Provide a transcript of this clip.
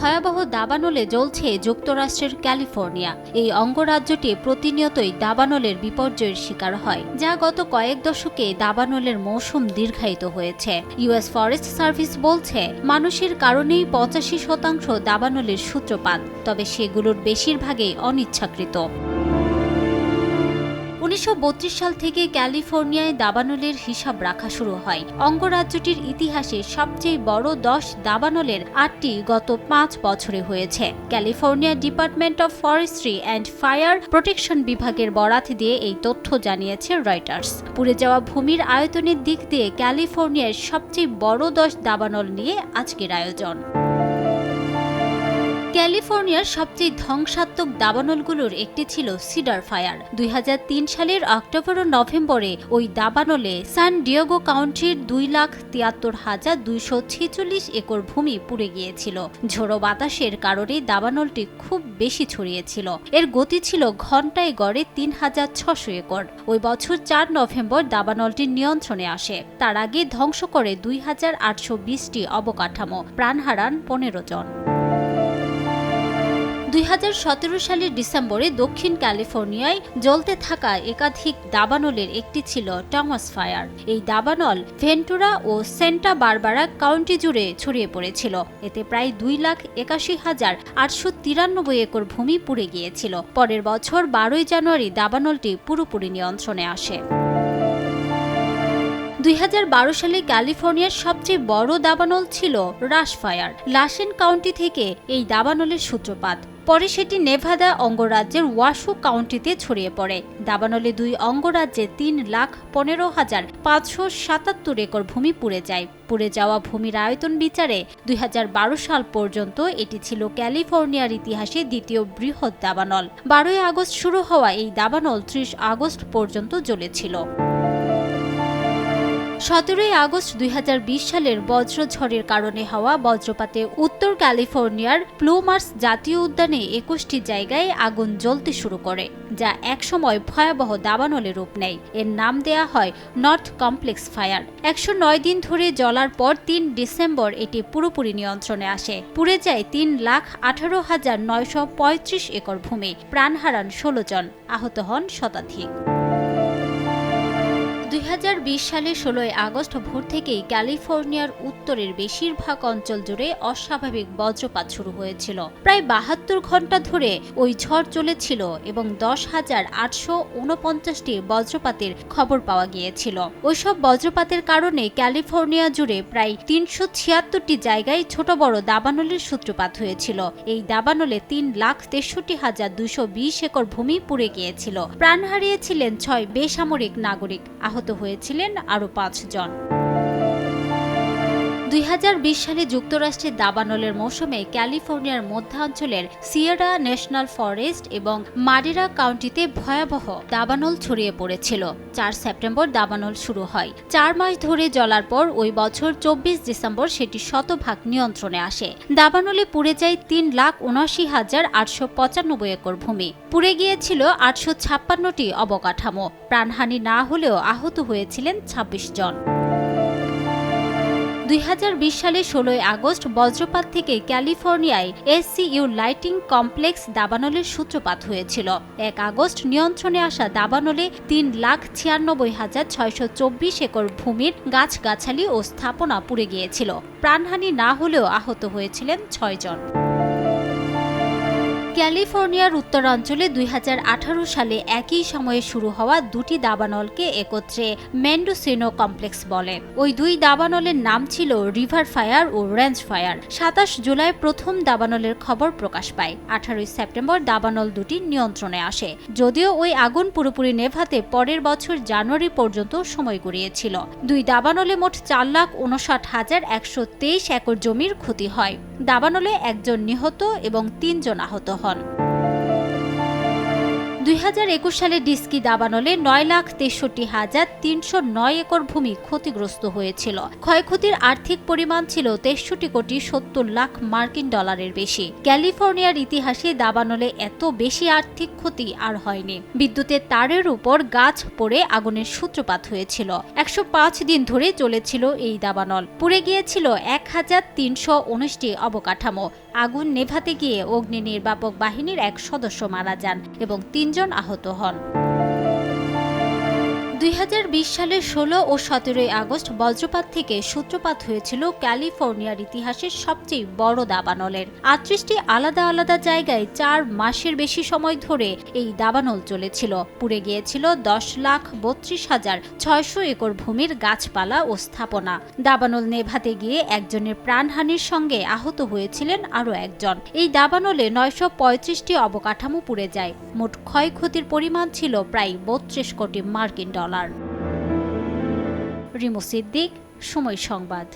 ভয়াবহ দাবানলে জ্বলছে যুক্তরাষ্ট্রের ক্যালিফোর্নিয়া। এই অঙ্গরাজ্যটি প্রতিনিয়তই দাবানলের বিপর্যয়ের শিকার হয়, যা গত কয়েক দশকে দাবানলের মৌসুম দীর্ঘায়িত হয়েছে। ইউএস ফরেস্ট সার্ভিস বলছে, মানুষের কারণেই 85% দাবানলের সূত্রপাত, তবে সেগুলোর বেশিরভাগই অনিচ্ছাকৃত। 1932 সাল থেকে ক্যালিফোর্নিয়ায় দাবানলের হিসাব রাখা শুরু হয়। অঙ্গরাজ্যটির ইতিহাসে সবচেয়ে বড় 10 দাবানলের 8টি গত 5 বছরে হয়েছে। California department of forestry and fire protection বিভাগের বরাত দিয়ে এই তথ্য জানিয়েছে রয়টার্স। পুড়ে যাওয়া ভূমির আয়তনের দিক দিয়ে ক্যালিফোর্নিয়ার সবচেয়ে বড় 10 দাবানল নিয়ে আজকের আয়োজন। ক্যালিফোর্নিয়ার সবচেয়ে ধ্বংসাত্মক দাবানলগুলোর একটি ছিল সিডার ফায়ার। 2003 সালের অক্টোবর ও নভেম্বরে ওই দাবানলে সান ডিয়েগো কাউন্টির 2,73,246 একর ভূমি পুড়ে গিয়েছিল। ঝোড়ো বাতাসের কারণে দাবানলটি খুব বেশি ছড়িয়েছিল। এর গতি ছিল ঘন্টায় গড়ে 3,600 একর। ওই বছর 4 নভেম্বর দাবানলটি নিয়ন্ত্রণে আসে। তার আগে ধ্বংস করে 2,820টি অবকাঠামো, প্রাণ হারান 15 জন। 2017 সালের ডিসেম্বরে দক্ষিণ ক্যালিফোর্নিয়ায় জ্বলতে থাকা একাধিক দাবানলের একটি ছিল টমাস ফায়ার। এই দাবানল ভেন্টুরা ও সেন্টা বারবারা কাউন্টি জুড়ে ছড়িয়ে পড়েছিল। এতে প্রায় 2,81,893 একর ভূমি পুড়ে গিয়েছিল। পরের বছর 12 জানুয়ারি দাবানলটি পুরোপুরি নিয়ন্ত্রণে আসে। 2012 সালে ক্যালিফোর্নিয়ার সবচেয়ে বড় দাবানল ছিল রাশ ফায়ার। লাসেন কাউন্টি থেকে এই দাবানলের সূত্রপাত। পরে সেটি নেভাদা অঙ্গরাজ্যের ওয়াশু কাউন্টিতে ছড়িয়ে পড়ে। দাবানলে 2 অঙ্গরাজ্যে 3,15,577 একর ভূমি পুড়ে যায়। পুড়ে যাওয়া ভূমির আয়তন বিচারে 2012 সাল পর্যন্ত এটি ছিল ক্যালিফোর্নিয়ার ইতিহাসে দ্বিতীয় বৃহৎ দাবানল। 12 আগস্ট শুরু হওয়া এই দাবানল 30 আগস্ট পর্যন্ত জ্বলেছিল। 17 আগস্ট 2020 সালের বজ্রঝড়ের কারণে হওয়া বজ্রপাতে উত্তর ক্যালিফোর্নিয়ার প্লুমার্স জাতীয় উদ্যানে 21টি জায়গায় আগুন জ্বলতে শুরু করে, যা একসময় ভয়াবহ দাবানলে রূপ নেয়। এর নাম দেয়া হয় নর্থ কমপ্লেক্স ফায়ার। 109 দিন ধরে জ্বলার পর 3 ডিসেম্বর এটি পুরোপুরি নিয়ন্ত্রণে আসে। পুড়ে যায় 3,18,935 একর ভূমি, প্রাণ হারান 16 জন, আহত হন শতাধিক। 2020 সালে 16 আগস্ট ভোর থেকেই ক্যালিফোর্নিয়ার উত্তরের বেশিরভাগ অঞ্চল জুড়ে অস্বাভাবিক বজ্রপাত শুরু হয়েছিল। প্রায় 72 ঘন্টা ধরে ওই ঝড় চলেছিল এবং 10,849টি বজ্রপাতের খবর পাওয়া গিয়েছিল। ওইসব বজ্রপাতের কারণে ক্যালিফোর্নিয়া জুড়ে প্রায় 376টি জায়গায় ছোট বড় দাবানলের সূত্রপাত হয়েছিল। এই দাবানলে 3,63,220 একর ভূমি পুড়ে গিয়েছিল। প্রাণ হারিয়েছিলেন 6 বেসামরিক নাগরিক, আহত হয়েছিলেন আরও 5 জন। 2020 সালে যুক্তরাষ্ট্রের দাবানলের মৌসুমে ক্যালিফোর্নিয়ার মধ্যাঞ্চলের সিয়েরা ন্যাশনাল ফরেস্ট এবং মাডেরা কাউন্টিতে ভয়াবহ দাবানল ছড়িয়ে পড়েছিল। 4 সেপ্টেম্বর দাবানল শুরু হয়। 4 মাস ধরে জ্বলার পর ওই বছর 24 ডিসেম্বর সেটি শতভাগ নিয়ন্ত্রণে আসে। দাবানলে পুড়ে যায় 3,79,895 একর ভূমি। পুড়ে গিয়েছিল 856টি অবকাঠামো। প্রাণহানি না হলেও আহত হয়েছিলেন 26 জন। 2020 সালে 16 আগস্ট বজ্রপাত থেকে ক্যালিফোর্নিয়ায় এসসিইউ লাইটিং কমপ্লেক্স দাবানলের সূত্রপাত হয়েছিল। 1 আগস্ট নিয়ন্ত্রণে আসা দাবানলে 3,96,624 একর ভূমির গাছগাছালি ও স্থাপনা পুড়ে গিয়েছিল। প্রাণহানি না হলেও আহত হয়েছিলেন 6 জন। ক্যালিফোর্নিয়ার উত্তরাঞ্চলে 2018 সালে একই সময়ে শুরু হওয়া 2টি দাবানলকে একত্রে মেন্ডোসিনো কমপ্লেক্স বলে। ওই 2 দাবানলের নাম ছিল রিভার ফায়ার ও রেঞ্জ ফায়ার। 27 জুলাই প্রথম দাবানলের খবর প্রকাশ পায়। 18 সেপ্টেম্বর দাবানল দুটি নিয়ন্ত্রণে আসে। যদিও ওই আগুন পুরোপুরি নেভাতে পরের বছর জানুয়ারি পর্যন্ত সময় গড়িয়েছিল। 2 দাবানলে মোট 4,59,123 একর জমির ক্ষতি হয়। দাবানলে 1 জন নিহত এবং 3 জন আহত হন। 2021 সালে ডিস্কি দাবানলে 9,63,309 একর ভূমি ক্ষতিগ্রস্ত হয়েছিল। ক্ষয়ক্ষতির আর্থিক পরিমাণ ছিল 63,70,00,000 মার্কিন ডলারের বেশি। ক্যালিফোর্নিয়ার ইতিহাসে দাবানলে এত বেশি আর্থিক ক্ষতি আর হয়নি। বিদ্যুতের তারের উপর গাছ পড়ে আগুনের সূত্রপাত হয়েছিল। 105 দিন ধরে চলেছিল এই দাবানল। পুড়ে গিয়েছিল 1,319টি অবকাঠামো। আগুন নেভাতে গিয়ে অগ্নি নির্বাপক বাহিনীর এক সদস্য মারা যান এবং 3 জন আহত হন। 2020 সালের 16 ও 17 আগস্ট বজ্রপাত থেকে সূত্রপাত হয়েছিল ক্যালিফোর্নিয়ার ইতিহাসের সবচেয়ে বড় দাবানলের। 38টি আলাদা আলাদা জায়গায় 4 মাসের বেশি সময় ধরে এই দাবানল চলেছিল। পুড়ে গিয়েছিল 10,32,600 একর ভূমির গাছপালা ও স্থাপনা। দাবানল নেভাতে গিয়ে একজনের প্রাণহানির সঙ্গে আহত হয়েছিলেন আরও একজন। এই দাবানলে 935টি অবকাঠামো পুড়ে যায়। মোট ক্ষয়ক্ষতির পরিমাণ ছিল প্রায় 32 কোটি মার্কিন ডলার। রিমু সিদ্দিক, সময় সংবাদ।